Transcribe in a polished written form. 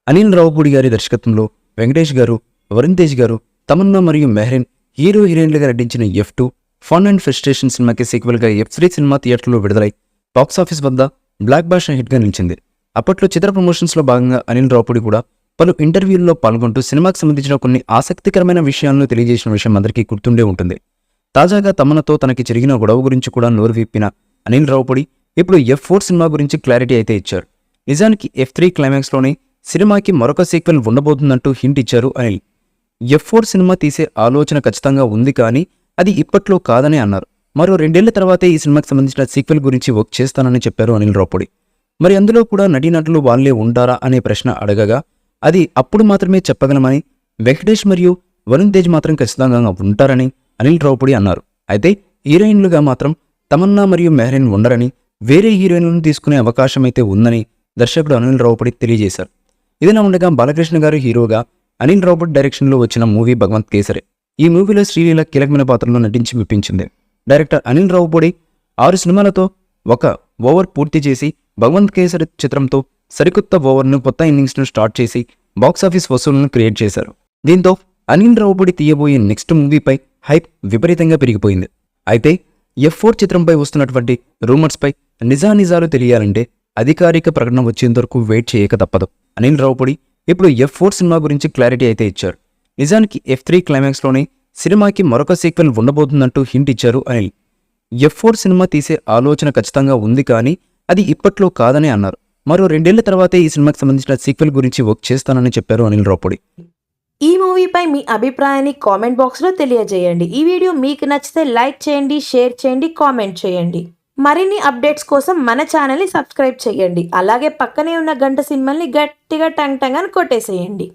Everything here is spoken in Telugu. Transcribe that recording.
అనిల్ రావుపూడి గారి దర్శకత్వంలో వెంకటేష్ గారు, వరుణ్ తేజ్ గారు, తమన్నా మరియు మెహ్రీన్ హీరో హీరోయిన్లుగా నటించిన F2 ఫన్ అండ్ ఫ్రస్ట్రేషన్ సినిమాకి సీక్వెల్గా F3 సినిమా థియేటర్లో విడుదలై బాక్సాఫీస్ వద్ద బ్లాక్ బాస్టర్ హిట్గా నిలిచింది. అప్పట్లో చిత్ర ప్రమోషన్స్లో భాగంగా అనిల్ రావుపూడి కూడా పలు ఇంటర్వ్యూల్లో పాల్గొంటూ సినిమాకి సంబంధించిన కొన్ని ఆసక్తికరమైన విషయాలను తెలియజేసిన విషయం అందరికీ గుర్తుండే ఉంటుంది. తాజాగా తమన్నతో తనకి జరిగిన గొడవ గురించి కూడా నోరు విప్పిన అనిల్ రావుపూడి ఇప్పుడు F4 సినిమా గురించి క్లారిటీ అయితే ఇచ్చారు. నిజానికి F3 క్లైమాక్స్లోనే సినిమాకి మరొక సీక్వెల్ ఉండబోతుందంటూ హింట్ ఇచ్చారు అనిల్. F4 సినిమా తీసే ఆలోచన ఖచ్చితంగా ఉంది, కానీ అది ఇప్పట్లో కాదని అన్నారు. మరో 2 ఏళ్ల తర్వాతే ఈ సినిమాకి సంబంధించిన సీక్వెల్ గురించి వర్క్ చేస్తానని చెప్పారు అనిల్ రావుపూడి. మరి అందులో కూడా నటీనటులు వాళ్లే ఉంటారా అనే ప్రశ్న అడగగా అది అప్పుడు మాత్రమే చెప్పగలమని, వెంకటేష్ మరియు వరుణ్ తేజ్ మాత్రం ఖచ్చితంగా ఉంటారని అనిల్ రావుపూడి అన్నారు. అయితే హీరోయిన్లుగా మాత్రం తమన్నా మరియు మెహ్రీన్ ఉండరని, వేరే హీరోయిన్లను తీసుకునే అవకాశం అయితే ఉందని దర్శకుడు అనిల్ రావుపూడి తెలియజేశారు. ఇదిలా ఉండగా బాలకృష్ణ గారు హీరోగా అనిల్ రావుపూడి డైరెక్షన్లో వచ్చిన మూవీ భగవంత్ కేసరి. ఈ మూవీలో శ్రీలీల కీలకమైన పాత్రలో నటించి మెప్పించింది. డైరెక్టర్ అనిల్ రావుపూడి 6 సినిమాలతో ఒక ఓవర్ పూర్తి చేసి భగవంత్ కేసరి చిత్రంతో సరికొత్త ఓవర్ను, కొత్త ఇన్నింగ్స్ను స్టార్ట్ చేసి బాక్సాఫీస్ వసూళ్లను క్రియేట్ చేశారు. దీంతో అనిల్ రావుపూడి తీయబోయే నెక్స్ట్ మూవీపై హైప్ విపరీతంగా పెరిగిపోయింది. అయితే F4 చిత్రంపై వస్తున్నటువంటి రూమర్స్పై నిజానిజాలు తెలియాలంటే అధికారిక ప్రకటన వచ్చేంత వరకు వెయిట్ చేయక తప్పదు. అనిల్ రావుపూడి ఇప్పుడు F4 సినిమా గురించి క్లారిటీ అయితే ఇచ్చారు. నిజానికి F3 క్లైమాక్స్లోనే సినిమాకి మరొక సీక్వెల్ ఉండబోతుందంటూ హింట్ ఇచ్చారు అనిల్. F4 సినిమా తీసే ఆలోచన ఖచ్చితంగా ఉంది, కానీ అది ఇప్పట్లో కాదని అన్నారు. మరో 2 ఏళ్ల తర్వాతే ఈ సినిమాకి సంబంధించిన సీక్వెల్ గురించి వర్క్ చేస్తానని చెప్పారు అనిల్ రావుపూడి. ఈ మూవీపై మీ అభిప్రాయాన్ని కామెంట్ బాక్స్లో తెలియజేయండి. ఈ వీడియో మీకు నచ్చితే లైక్ చేయండి, షేర్ చేయండి, కామెంట్ చేయండి. మరిన్ని అప్డేట్స్ కోసం మన ఛానల్ని సబ్స్క్రైబ్ చేయండి. అలాగే పక్కనే ఉన్న గంట సింబల్ని గట్టిగా టంగ్ టంగ్ అని కొట్టేసేయండి.